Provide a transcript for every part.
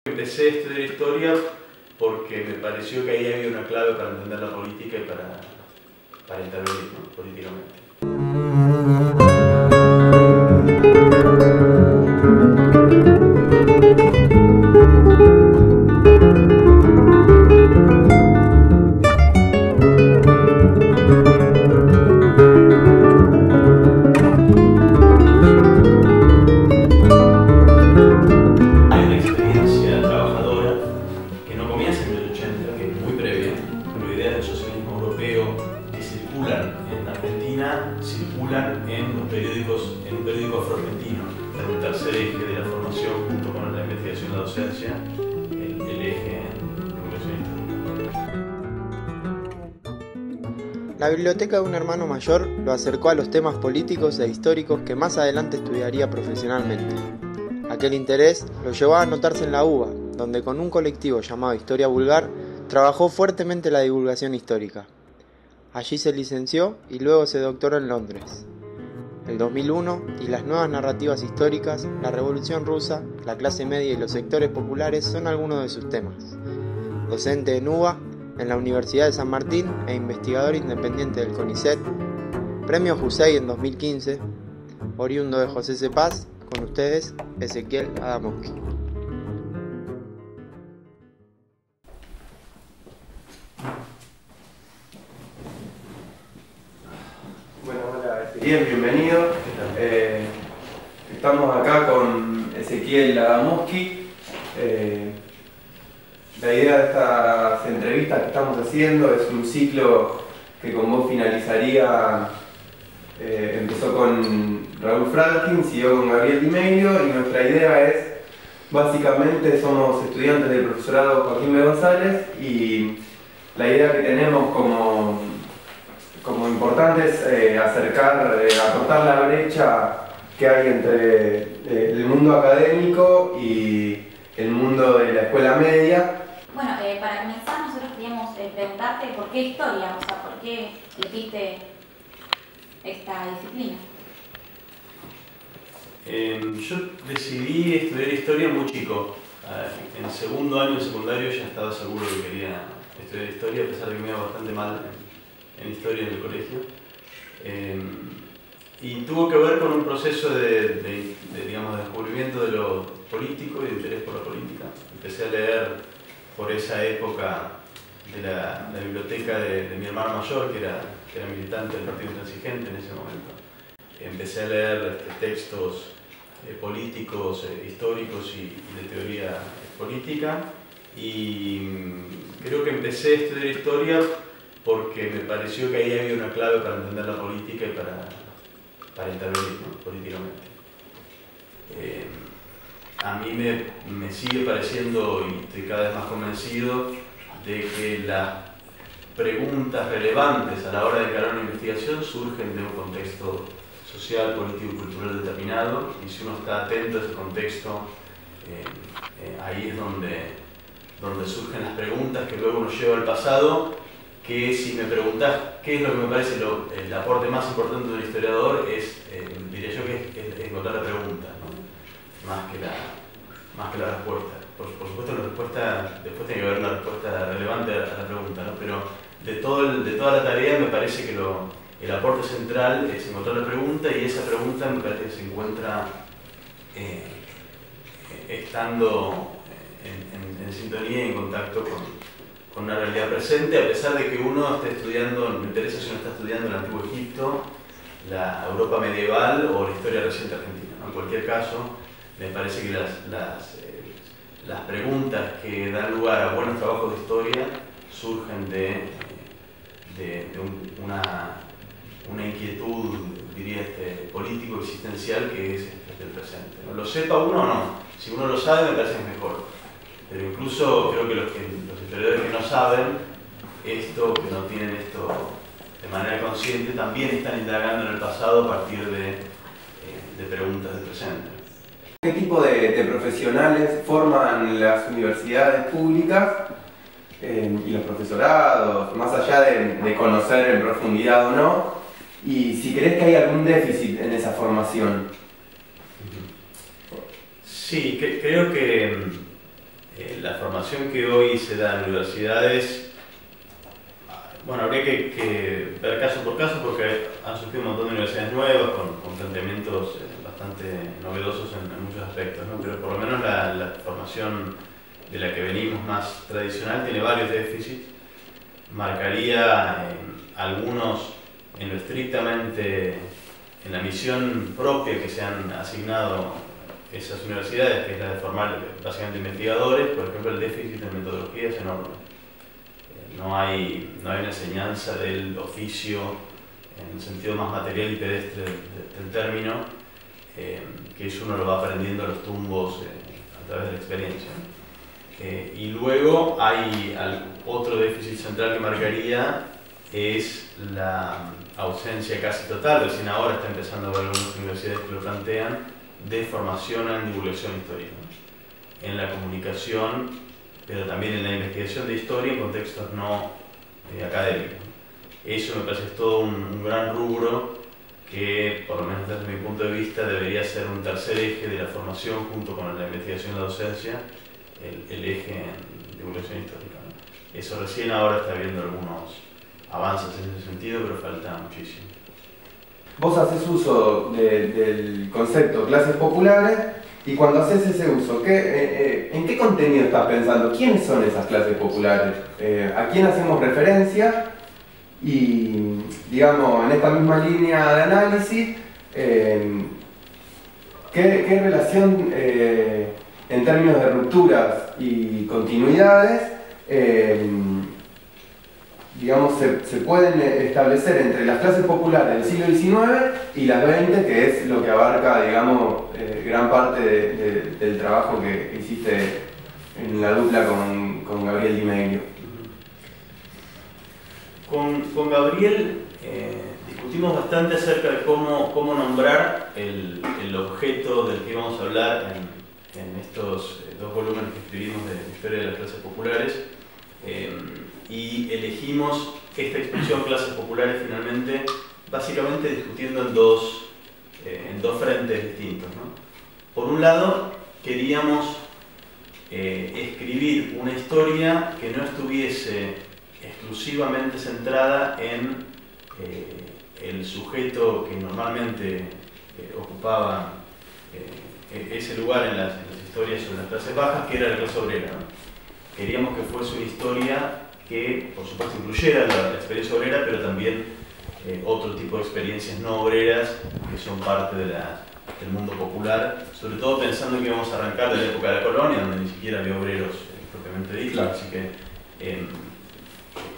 Empecé a estudiar historia porque me pareció que ahí había una clave para entender la política y para intervenir, ¿no?, políticamente. Circulan en un periódico afroargentino. El tercer eje de la formación, junto con la investigación y la docencia, el eje en educación histórica. La biblioteca de un hermano mayor lo acercó a los temas políticos e históricos que más adelante estudiaría profesionalmente. Aquel interés lo llevó a anotarse en la UBA, donde con un colectivo llamado Historia Vulgar trabajó fuertemente la divulgación histórica. Allí se licenció y luego se doctoró en Londres. El 2001 y las nuevas narrativas históricas, la Revolución Rusa, la clase media y los sectores populares son algunos de sus temas. Docente en UBA, en la Universidad de San Martín e investigador independiente del CONICET, Premio Jusey en 2015, oriundo de José C. Paz, con ustedes, Ezequiel Adamowski. Bien, bienvenido. Estamos acá con Ezequiel Adamowski. La idea de estas entrevistas que estamos haciendo es un ciclo que con vos finalizaría, empezó con Raúl Franklin, siguió con Gabriel Di Meglio, y nuestra idea es, básicamente somos estudiantes del profesorado Joaquín B. González, y la idea que tenemos como importante es acortar la brecha que hay entre el mundo académico y el mundo de la escuela media. Bueno, para comenzar nosotros queríamos preguntarte por qué historia, o sea, por qué elegiste esta disciplina. Yo decidí estudiar historia muy chico. En segundo año de secundario ya estaba seguro que quería estudiar historia, a pesar de que me iba bastante mal en historia en el colegio. Y tuvo que ver con un proceso de descubrimiento de lo político y de interés por la política. Empecé a leer por esa época de la biblioteca de mi hermano mayor, que era militante del Partido Intransigente en ese momento. Empecé a leer textos políticos, históricos y de teoría política, y creo que empecé a estudiar historia porque me pareció que ahí había una clave para entender la política y para intervenir, ¿no?, políticamente. A mí me sigue pareciendo, y estoy cada vez más convencido, de que las preguntas relevantes a la hora de encarar una investigación surgen de un contexto social, político y cultural determinado, y si uno está atento a ese contexto, ahí es donde surgen las preguntas que luego nos lleva al pasado, que si me preguntás qué es lo que me parece el aporte más importante de un historiador, diría yo que es encontrar la pregunta, ¿no?, más que la respuesta. Por supuesto la respuesta, después tiene que haber una respuesta relevante a la pregunta, ¿no?, pero de toda la tarea me parece que el aporte central es encontrar la pregunta, y esa pregunta me parece que se encuentra estando en sintonía y en contacto con una realidad presente, a pesar de que uno esté estudiando, me interesa si uno está estudiando el Antiguo Egipto, la Europa medieval o la historia reciente argentina, ¿no? En cualquier caso, me parece que las preguntas que dan lugar a buenos trabajos de historia surgen de una inquietud, diría, político existencial que es el presente, ¿no? Lo sepa uno o no, si uno lo sabe me parece que es mejor. Pero incluso creo que los historiadores que no saben esto, que no tienen esto de manera consciente, también están indagando en el pasado a partir de preguntas del presente. ¿Qué tipo de profesionales forman las universidades públicas y los profesorados, más allá de conocer en profundidad o no? Y si crees que hay algún déficit en esa formación. Sí, creo que La formación que hoy se da en universidades, bueno, habría que ver caso por caso porque han surgido un montón de universidades nuevas con planteamientos bastante novedosos en muchos aspectos, ¿no? Pero por lo menos la formación de la que venimos más tradicional tiene varios déficits. Marcaría algunos en lo estrictamente, en la misión propia que se han asignado esas universidades, que es la de formar básicamente investigadores. Por ejemplo, el déficit en metodología es enorme. No hay una enseñanza del oficio en el sentido más material y pedestre del término, que eso uno lo va aprendiendo a los tumbos a través de la experiencia. Y luego hay otro déficit central que marcaría, es la ausencia casi total, recién ahora está empezando a haber algunas universidades que lo plantean, de formación en divulgación histórica, ¿no? En la comunicación, pero también en la investigación de historia en contextos no académicos. Eso me parece que es todo un gran rubro que, por lo menos desde mi punto de vista, debería ser un tercer eje de la formación junto con la investigación y la docencia, el eje en divulgación histórica, ¿no? Eso recién ahora está habiendo algunos avances en ese sentido, pero falta muchísimo. Vos haces uso del concepto clases populares y cuando haces ese uso, ¿en qué contenido estás pensando? ¿Quiénes son esas clases populares? ¿A quién hacemos referencia? Y, digamos, en esta misma línea de análisis, ¿qué relación en términos de rupturas y continuidades digamos, se pueden establecer entre las clases populares del siglo XIX y las XX, que es lo que abarca, digamos, gran parte del trabajo que hiciste en la dupla con Gabriel Di Meglio? Con Gabriel discutimos bastante acerca de cómo nombrar el objeto del que íbamos a hablar en estos dos volúmenes que escribimos de Historia de las Clases Populares. Y elegimos esta expresión clases populares finalmente, básicamente discutiendo en dos frentes distintos, ¿no? Por un lado, queríamos escribir una historia que no estuviese exclusivamente centrada en el sujeto que normalmente ocupaba ese lugar en las historias sobre las clases bajas, que era la clase obrera, ¿no? Queríamos que fuese una historia que, por supuesto, incluyera la experiencia obrera, pero también otro tipo de experiencias no obreras que son parte del mundo popular, sobre todo pensando que íbamos a arrancar de la época de la colonia, donde ni siquiera había obreros propiamente dichos, claro. Así que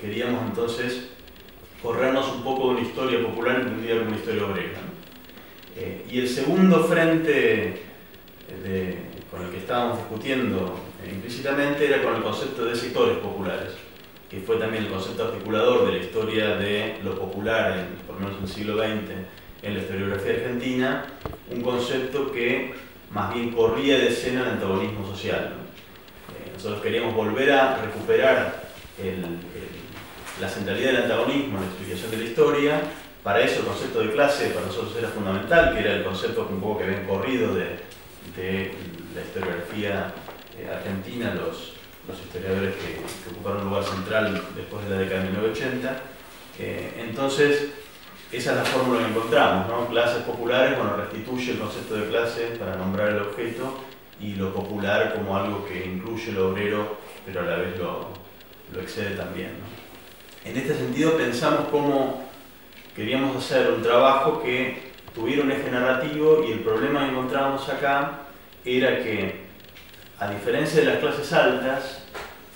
queríamos entonces corrernos un poco de una historia popular entendida como una historia obrera, ¿no? Y el segundo frente con el que estábamos discutiendo implícitamente era con el concepto de sectores populares, que fue también el concepto articulador de la historia de lo popular, por lo menos en el siglo XX, en la historiografía argentina, un concepto que más bien corría de escena el antagonismo social, ¿no? Nosotros queríamos volver a recuperar la centralidad del antagonismo en la explicación de la historia. Para eso el concepto de clase para nosotros era fundamental, que era el concepto que un poco que habían corrido de la historiografía argentina, los historiadores que ocuparon un lugar central después de la década de 1980. Entonces, esa es la fórmula que encontramos, ¿no? Clases populares, bueno, restituye el concepto de clase para nombrar el objeto, y lo popular como algo que incluye lo obrero, pero a la vez lo excede también, ¿no? En este sentido pensamos cómo queríamos hacer un trabajo que tuviera un eje narrativo, y el problema que encontrábamos acá era que, a diferencia de las clases altas,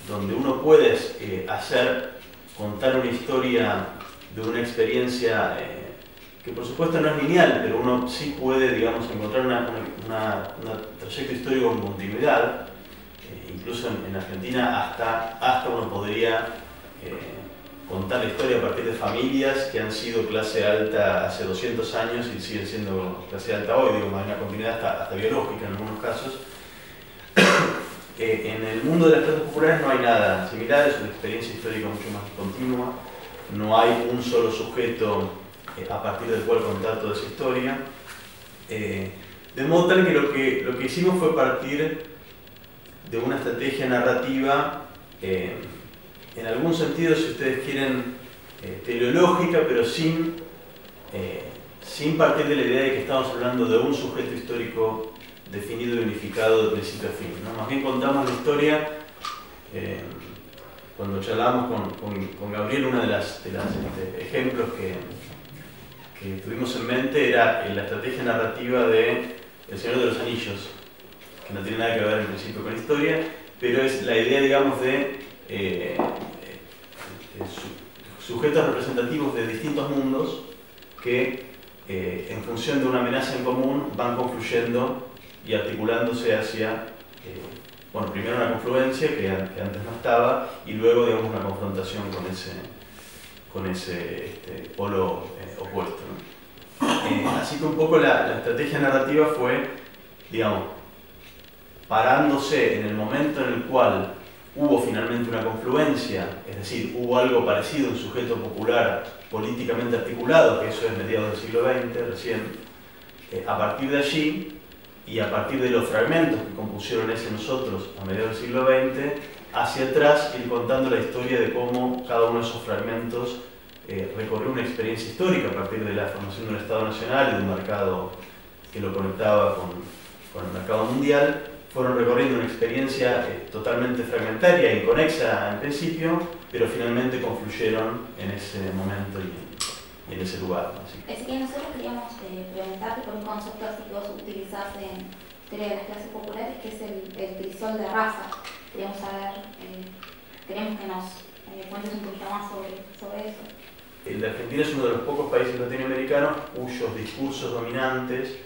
donde uno puede contar una historia de una experiencia que por supuesto no es lineal, pero uno sí puede, digamos, encontrar un trayecto histórico con continuidad. Incluso en Argentina hasta uno podría contar la historia a partir de familias que han sido clase alta hace 200 años y siguen siendo clase alta hoy, digo, hay una continuidad hasta biológica en algunos casos. En el mundo de las clases populares no hay nada similar, es una experiencia histórica mucho más continua, no hay un solo sujeto a partir del cual contar toda esa historia, de modo tal que lo que hicimos fue partir de una estrategia narrativa, en algún sentido, si ustedes quieren, teleológica, pero sin partir de la idea de que estamos hablando de un sujeto histórico definido y unificado de principio a fin, ¿no? Más bien contamos la historia. Cuando charlábamos con Gabriel, uno de los ejemplos que tuvimos en mente era la estrategia narrativa de El Señor de los Anillos, que no tiene nada que ver en principio con la historia, pero es la idea, digamos, de sujetos representativos de distintos mundos que, en función de una amenaza en común, van confluyendo y articulándose hacia, bueno, primero una confluencia que antes no estaba, y luego, digamos, una confrontación con ese polo opuesto, ¿no? Así que un poco la estrategia narrativa fue, digamos, parándose en el momento en el cual hubo finalmente una confluencia, es decir, hubo algo parecido, un sujeto popular políticamente articulado, que eso es mediados del siglo XX, recién, a partir de allí, y a partir de los fragmentos que compusieron ese nosotros a mediados del siglo XX, hacia atrás ir contando la historia de cómo cada uno de esos fragmentos recorrió una experiencia histórica a partir de la formación de un Estado nacional y de un mercado que lo conectaba con el mercado mundial. Fueron recorriendo una experiencia totalmente fragmentaria e inconexa en principio, pero finalmente confluyeron en ese momento y en ese lugar, ¿no? Así que nosotros queríamos preguntarte por un concepto así que vos utilizás en Historia de las Clases Populares, que es el crisol de raza. Queríamos saber, queremos que nos cuentes un poquito más sobre eso. La Argentina es uno de los pocos países latinoamericanos cuyos discursos dominantes,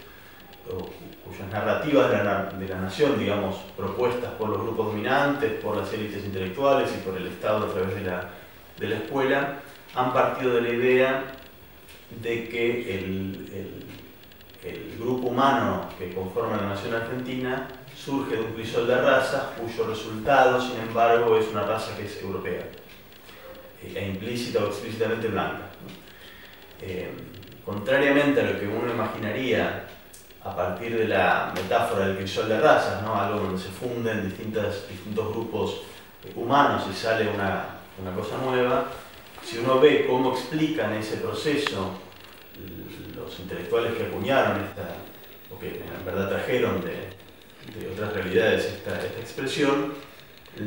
o cuyas narrativas de la nación, digamos, propuestas por los grupos dominantes, por las élites intelectuales y por el Estado a través de la escuela, han partido de la idea de que el grupo humano que conforma la nación argentina surge de un crisol de razas cuyo resultado, sin embargo, es una raza que es europea, e implícita o explícitamente blanca, ¿no? Contrariamente a lo que uno imaginaría a partir de la metáfora del crisol de razas, ¿no? Algo donde se funden distintos grupos humanos y sale una cosa nueva, si uno ve cómo explican ese proceso los intelectuales que acuñaron o que en verdad trajeron de otras realidades esta expresión,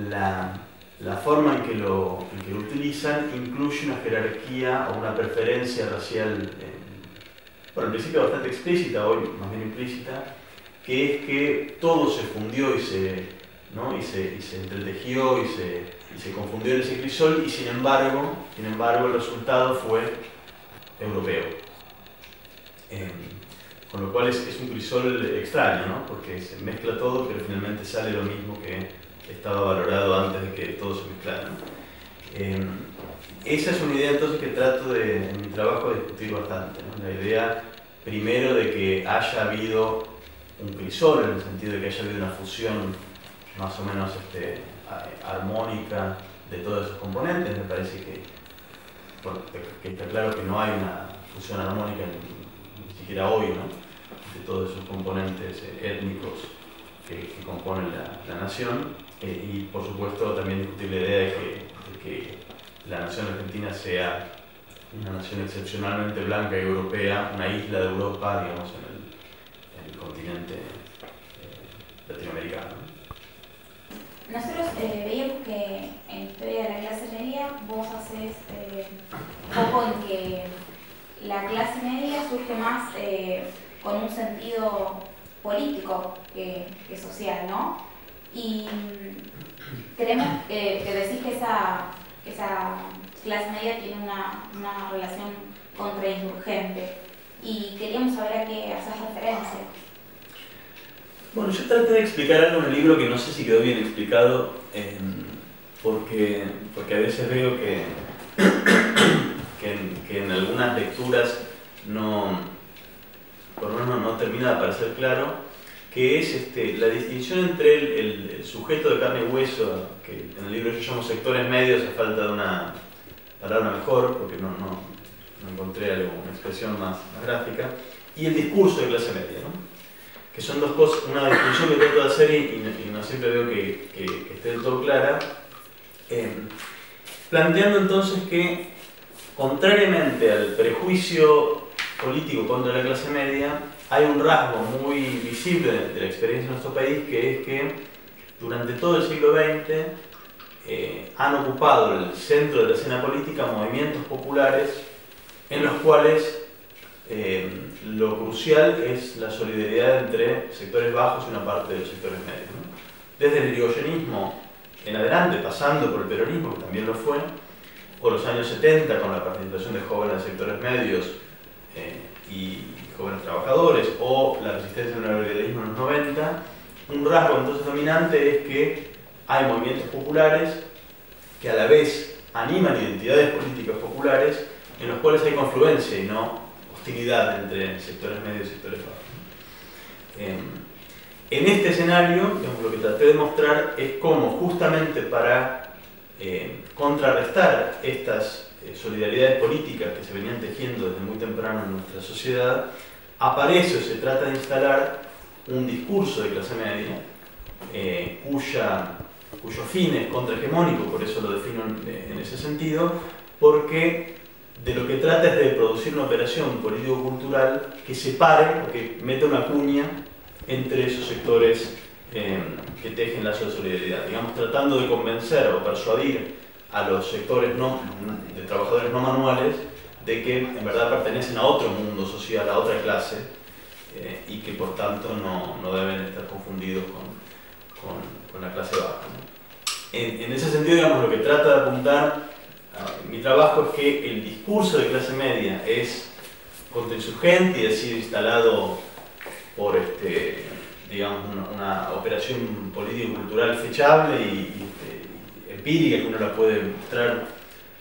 la forma en que lo utilizan incluye una jerarquía o una preferencia racial, bueno, en principio bastante explícita, hoy más bien implícita, que es que todo se fundió y se entretejió y se confundió en ese crisol, y sin embargo el resultado fue europeo. Con lo cual es un crisol extraño, ¿no? Porque se mezcla todo, pero finalmente sale lo mismo que estaba valorado antes de que todo se mezclara, ¿no? Esa es una idea entonces que trato en mi trabajo de discutir bastante, ¿no? La idea primero de que haya habido un crisol, en el sentido de que haya habido una fusión más o menos armónica de todos esos componentes. Me parece que está claro que no hay una fusión armónica ni siquiera hoy, ¿no? De todos esos componentes étnicos que componen la nación, y por supuesto también discutir la idea de que la nación argentina sea una nación excepcionalmente blanca y europea, una isla de Europa, digamos, en el continente latinoamericano. Nosotros veíamos que en Historia de la Clase Media vos haces foco en que la clase media surge más con un sentido político que social, ¿no? Y creemos que decís que esa clase media tiene una relación contrainsurgente, y queríamos saber a qué haces referencia. Bueno, yo traté de explicar algo en el libro que no sé si quedó bien explicado, porque a veces veo que en algunas lecturas por lo menos no termina de aparecer claro, que es la distinción entre el sujeto de carne y hueso, que en el libro yo llamo sectores medios a falta de una palabra mejor, porque no encontré una expresión más gráfica, y el discurso de clase media, ¿no? que son dos cosas, una distinción que trato de hacer y no siempre veo que esté del todo clara, planteando entonces que, contrariamente al prejuicio político contra la clase media, hay un rasgo muy visible de la experiencia de nuestro país, que es que durante todo el siglo XX han ocupado el centro de la escena política movimientos populares en los cuales lo crucial es la solidaridad entre sectores bajos y una parte de los sectores medios, ¿no? Desde el irigoyenismo en adelante, pasando por el peronismo, que también lo fue, o los años 70 con la participación de jóvenes sectores medios y jóvenes trabajadores, o la resistencia al neoliberalismo en los 90, un rasgo entonces dominante es que hay movimientos populares que a la vez animan identidades políticas populares en los cuales hay confluencia y no hostilidad entre sectores medios y sectores bajos. En este escenario, digamos, lo que traté de mostrar es cómo, justamente para contrarrestar estas solidaridades políticas que se venían tejiendo desde muy temprano en nuestra sociedad, aparece o se trata de instalar un discurso de clase media cuyo fin es contrahegemónico, por eso lo defino en ese sentido, porque de lo que trata es de producir una operación político-cultural que separe o que meta una cuña entre esos sectores que tejen lazos de solidaridad, digamos, tratando de convencer o persuadir a los sectores de trabajadores no manuales de que en verdad pertenecen a otro mundo social, a otra clase, y que por tanto no deben estar confundidos con la clase baja, ¿no? En ese sentido, digamos, lo que trata de apuntar mi trabajo es que el discurso de clase media es contrainsurgente y ha sido instalado por digamos, una operación político-cultural fechable y empírica, que uno la puede mostrar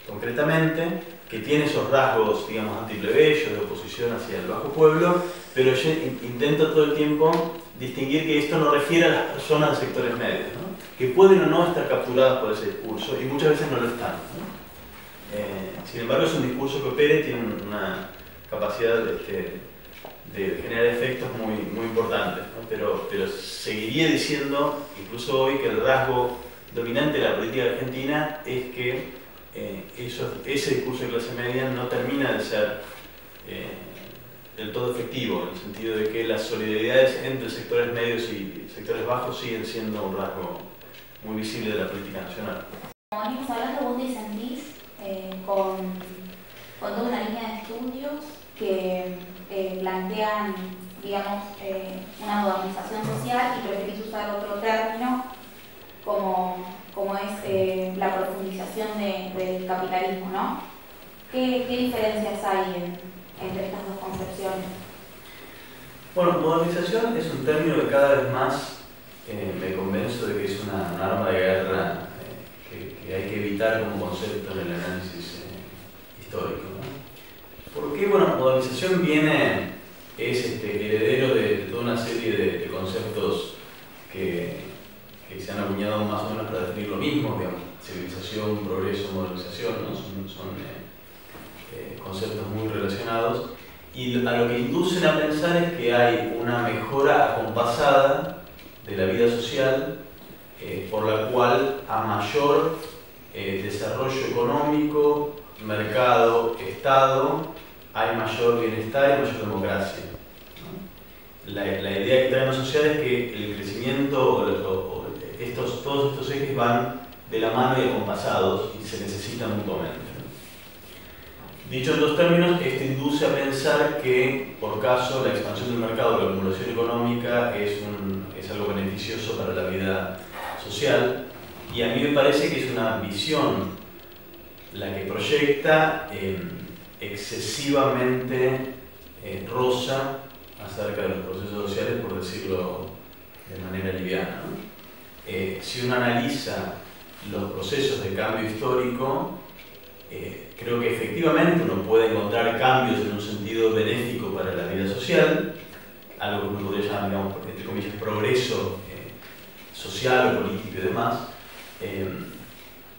concretamente, que tiene esos rasgos, digamos, antiplebeyos, de oposición hacia el bajo pueblo, pero yo intento todo el tiempo distinguir que esto no refiere a las personas de sectores medios, ¿no? Que pueden o no estar capturadas por ese discurso, y muchas veces no lo están, ¿no? Sin embargo, es un discurso que opera y tiene una capacidad de generar efectos muy importantes, ¿no? Pero seguiría diciendo, incluso hoy, que el rasgo dominante de la política argentina es que ese discurso de clase media no termina de ser del todo efectivo, en el sentido de que las solidaridades entre sectores medios y sectores bajos siguen siendo un rasgo muy visible de la política nacional. Como venimos hablando, vos discendís con toda una línea de estudios que plantean, digamos, una modernización social, y preferís usar otro término como es la profundización del capitalismo, ¿no? ¿Qué diferencias hay entre estas dos concepciones? Bueno, modernización es un término que cada vez más me convenzo de que es una arma de guerra que hay que evitar como concepto en el análisis histórico, ¿no? Porque, bueno, modernización es heredero de toda una serie de conceptos que se han acuñado más o menos para definir lo mismo, digamos, civilización, progreso, modernización, ¿no? Son conceptos muy relacionados, y a lo que inducen a pensar es que hay una mejora acompasada de la vida social, por la cual a mayor desarrollo económico, mercado, Estado, hay mayor bienestar y mayor democracia, ¿no? La idea que trae la sociedad es que el crecimiento, todos estos ejes van de la mano y acompasados y se necesitan mutuamente, ¿no? Dicho en dos términos, esto induce a pensar que, por caso, la expansión del mercado, la acumulación económica es algo beneficioso para la vida social, y a mí me parece que es una visión la que proyecta excesivamente rosa acerca de los procesos sociales, por decirlo de manera liviana, ¿no? Si uno analiza los procesos de cambio histórico, creo que efectivamente uno puede encontrar cambios en un sentido benéfico para la vida social, algo que uno podría llamar, digamos, entre comillas, progreso social o político y demás,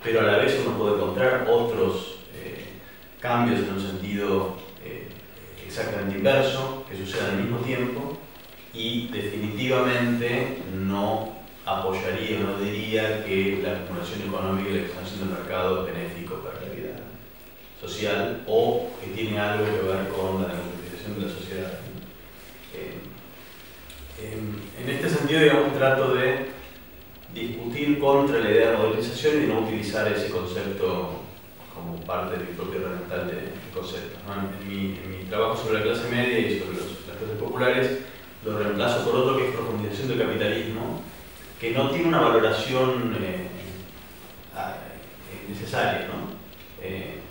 pero a la vez uno puede encontrar otros cambios en un sentido exactamente inverso, que sucedan al mismo tiempo, y definitivamente no apoyaría, no diría que la acumulación económica y la expansión del mercado es benéfico para la vida social o que tiene algo que ver con la democratización de la sociedad. En este sentido, digamos, trato de discutir contra la idea de modernización y de no utilizar ese concepto como parte de mi propio herramental de conceptos, ¿no? En mi trabajo sobre la clase media y sobre las clases populares lo reemplazo por otro que es profundización del capitalismo, que no tiene una valoración necesaria, ¿no?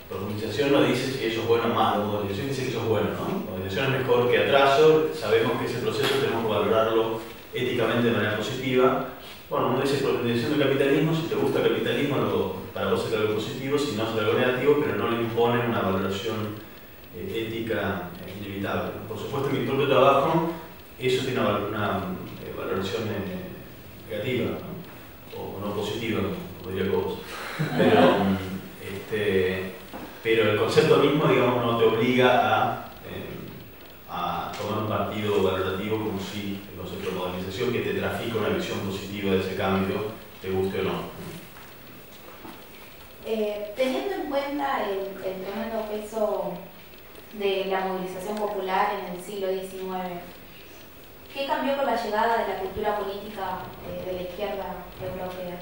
Profundización no dice si eso es bueno o malo, modernización dice que eso es bueno, ¿no? Modernización es mejor que atraso, sabemos que ese proceso tenemos que valorarlo éticamente de manera positiva. Bueno, uno dice profundización del capitalismo, si te gusta el capitalismo, para vos es algo positivo, si no es algo negativo, pero no le imponen una valoración ética inevitable. Por supuesto, en mi propio trabajo, eso tiene una valoración negativa, ¿no? O no positiva, como diría vos. Pero el concepto mismo, digamos, no te obliga a tomar un partido valorativo como si el concepto de modernización que te trafica una visión positiva de ese cambio, te guste o no. Teniendo en cuenta el tremendo peso de la movilización popular en el siglo XIX, ¿qué cambió con la llegada de la cultura política de la izquierda europea?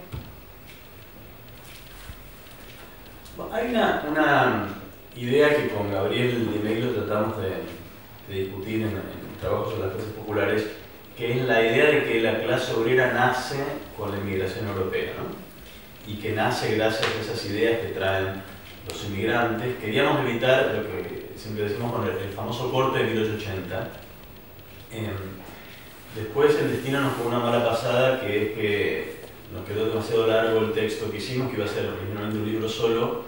Hay una idea que con Gabriel Di Meglio tratamos de discutir en el trabajo sobre las clases populares, que es la idea de que la clase obrera nace con la inmigración europea, ¿no? Y que nace gracias a esas ideas que traen los inmigrantes. Queríamos evitar lo que siempre decimos con el famoso corte de 1880. Después el destino nos jugó una mala pasada, que es que nos quedó demasiado largo el texto que hicimos, que iba a ser originalmente un libro solo,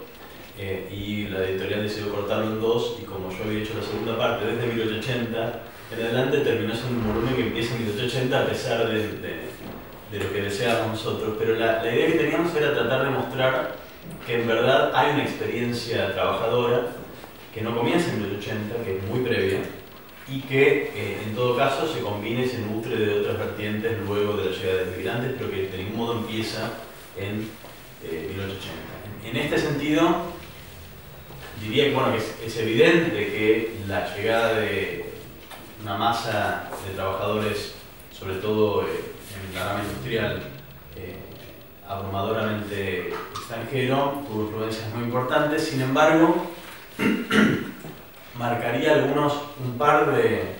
y la editorial decidió cortarlo en dos, y como yo había hecho la segunda parte desde 1880 en adelante, terminó siendo un volumen que empieza en 1880 a pesar de lo que deseábamos nosotros. Pero la idea que teníamos era tratar de mostrar que en verdad hay una experiencia trabajadora que no comienza en 1880, que es muy previa, y que en todo caso se combina y se nutre de otras vertientes luego de la llegada de inmigrantes, pero que de ningún modo empieza en 1880. En este sentido, diría que, bueno, que es evidente que la llegada de una masa de trabajadores, sobre todo en la rama industrial, abrumadoramente extranjero, tuvo influencias muy importantes. Sin embargo, marcaría un par de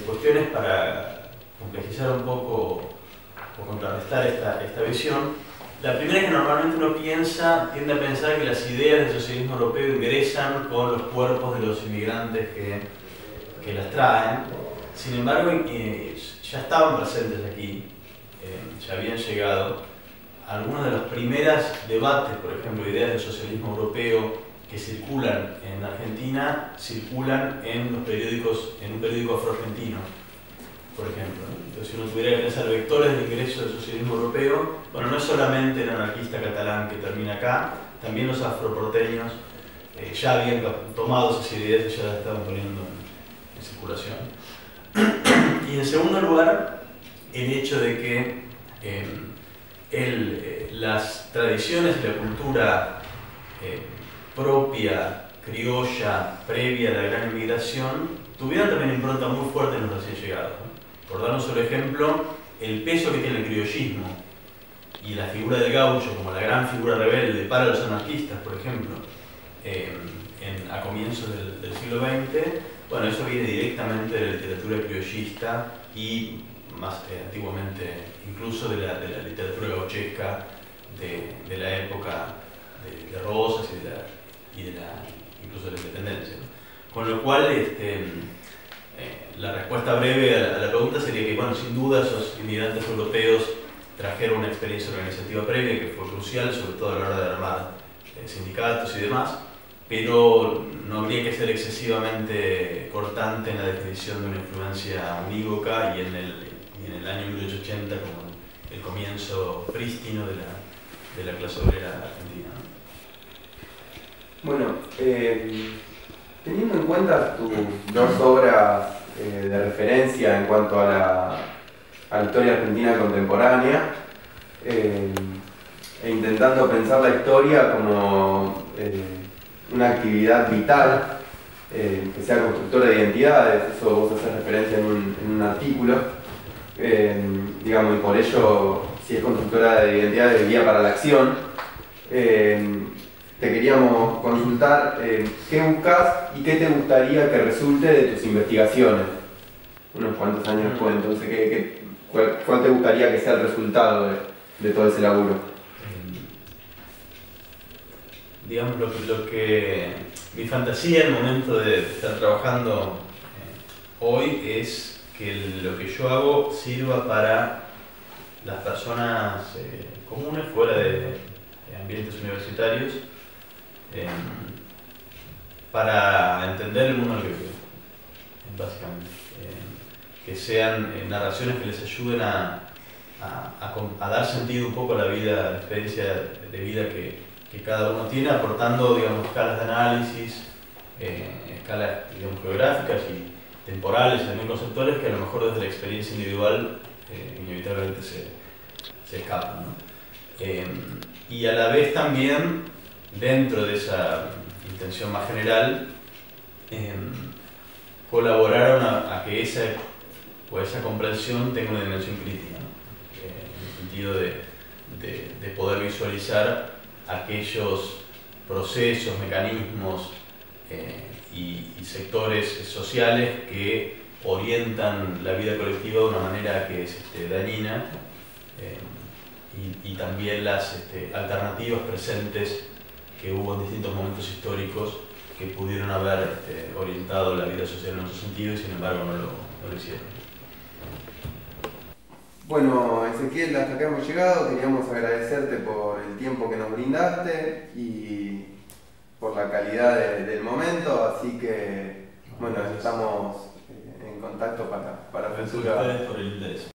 cuestiones para complejizar un poco o contrarrestar esta visión. La primera es que normalmente uno tiende a pensar que las ideas del socialismo europeo ingresan con los cuerpos de los inmigrantes que las traen. Sin embargo, ya estaban presentes aquí, ya habían llegado. Algunos de los primeros debates, por ejemplo, ideas del socialismo europeo que circulan en Argentina, circulan en los periódicos, en un periódico afroargentino, por ejemplo. Entonces, si uno tuviera que pensar vectores del ingreso del socialismo europeo, bueno, no es solamente el anarquista catalán que termina acá, también los afroporteños ya habían tomado esas ideas y ya las estaban poniendo en circulación. Y en segundo lugar, el hecho de que las tradiciones y la cultura propia, criolla, previa a la gran inmigración, tuvieron también impronta muy fuerte en los recién llegados, ¿no? Por dar un solo ejemplo, el peso que tiene el criollismo y la figura del gaucho como la gran figura rebelde para los anarquistas, por ejemplo, a comienzos del siglo XX, bueno, eso viene directamente de la literatura criollista y más antiguamente incluso de la literatura gauchesca de la época de Rosas incluso de la independencia, ¿no? Con lo cual, la respuesta breve a la pregunta sería que, bueno, sin duda esos inmigrantes europeos trajeron una experiencia organizativa previa que fue crucial, sobre todo a la hora de armar sindicatos y demás, pero no habría que ser excesivamente cortante en la definición de una influencia unívoca y en el año 1880 como el comienzo prístino de la clase obrera argentina, ¿no? Bueno, teniendo en cuenta tus dos obras de referencia en cuanto a la historia argentina contemporánea, e intentando pensar la historia como una actividad vital, que sea constructora de identidades. Eso vos haces referencia en un artículo, digamos, y por ello, si es constructora de identidades, de guía para la acción. Te queríamos consultar qué buscas y qué te gustaría que resulte de tus investigaciones unos cuantos años después. Entonces, ¿cuál te gustaría que sea el resultado de todo ese laburo? Digamos, lo que mi fantasía en el momento de estar trabajando hoy es que lo que yo hago sirva para las personas comunes fuera de ambientes universitarios, para entender el mundo en el que viven, básicamente. Que sean narraciones que les ayuden a dar sentido un poco a la vida, a la experiencia de vida que cada uno tiene, aportando, digamos, escalas de análisis, escalas, digamos, geográficas y temporales, y también conceptuales, que a lo mejor desde la experiencia individual inevitablemente se escapan, ¿no? Y a la vez también, dentro de esa intención más general, colaborar a que esa comprensión tenga una dimensión crítica, ¿no? En el sentido de poder visualizar aquellos procesos, mecanismos y sectores sociales que orientan la vida colectiva de una manera que es dañina, y también las alternativas presentes que hubo en distintos momentos históricos que pudieron haber orientado la vida social en otro sentido y sin embargo no lo hicieron. Bueno, Ezequiel, hasta acá hemos llegado. Queríamos agradecerte por el tiempo que nos brindaste y por la calidad del momento, así que bueno, estamos en contacto para Gracias a ustedes por el interés.